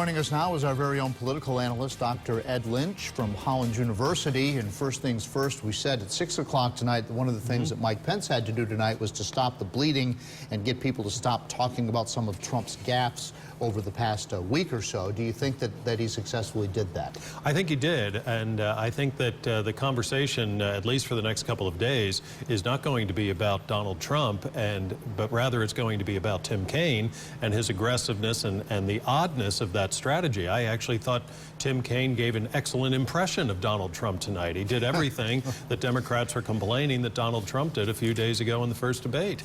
Joining us now is our very own political analyst, Dr. Ed Lynch from Holland University. And first things first, we said at 6 o'clock tonight that one of the things that Mike Pence had to do tonight was to stop the bleeding and get people to stop talking about some of Trump's gaffes over the past week or so. Do you think that he successfully did that? I think he did, and I think that the conversation, at least for the next couple of days, is not going to be about Donald Trump, but rather it's going to be about Tim Kaine and his aggressiveness and the oddness of that strategy. I actually thought Tim Kaine gave an excellent impression of Donald Trump tonight. He did everything that Democrats were complaining that Donald Trump did a few days ago in the first debate.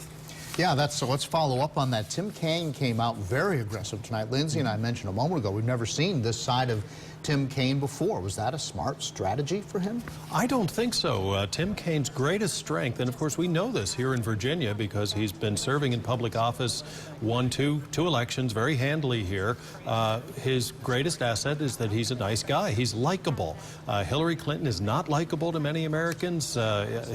Yeah, so let's follow up on that. Tim Kaine came out very aggressive tonight. Lindsay and I mentioned a moment ago, we've never seen this side of Tim Kaine before. Was that a smart strategy for him? I don't think so. Tim Kaine's greatest strength, and of course we know this here in Virginia because he's been serving in public office, won two elections very handily here. His greatest asset is that he's a nice guy. He's likable. Hillary Clinton is not likable to many Americans.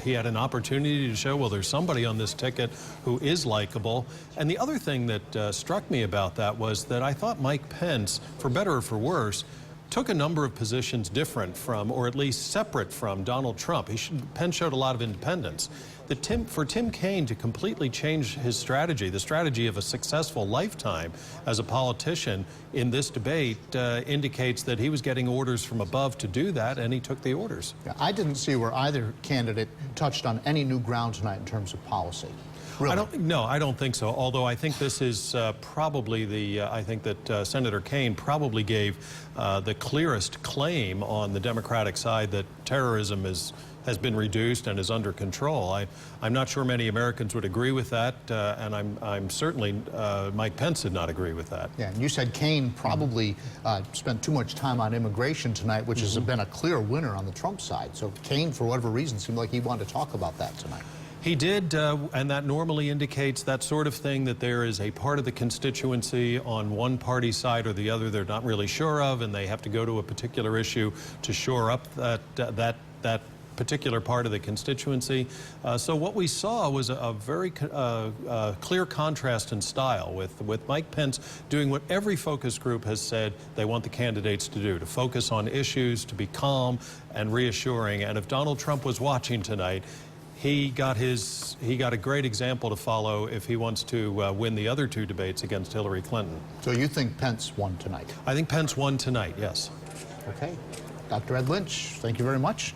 He had an opportunity to show, well, there's somebody on this ticket who is likable. And the other thing that struck me about that was that I thought Mike Pence, for better or for worse, took a number of positions different from, or at least separate from, Donald Trump. Pence showed a lot of independence. For Tim Kaine to completely change his strategy, the strategy of a successful lifetime as a politician in this debate, indicates that he was getting orders from above to do that, and he took the orders. Yeah, I didn't see where either candidate touched on any new ground tonight in terms of policy. Really? I don't think so, although I think this is probably I think that Senator Kaine probably gave the clearest claim on the Democratic side that terrorism has been reduced and is under control. I'm not sure many Americans would agree with that, and I'm certainly, Mike Pence did not agree with that. Yeah, and you said Kaine probably spent too much time on immigration tonight, which has been a clear winner on the Trump side. So Kaine, for whatever reason, seemed like he wanted to talk about that tonight. He did, and that normally indicates that sort of thing, that there is a part of the constituency on one party side or the other they're not really sure of, and they have to go to a particular issue to shore up that particular part of the constituency. So what we saw was a very clear contrast in style with Mike Pence doing what every focus group has said they want the candidates to do, to focus on issues, to be calm and reassuring. And if Donald Trump was watching tonight, he got a great example to follow if he wants to win the other two debates against Hillary Clinton. So you think Pence won tonight? I think Pence won tonight, yes. Okay. Dr. Ed Lynch, thank you very much.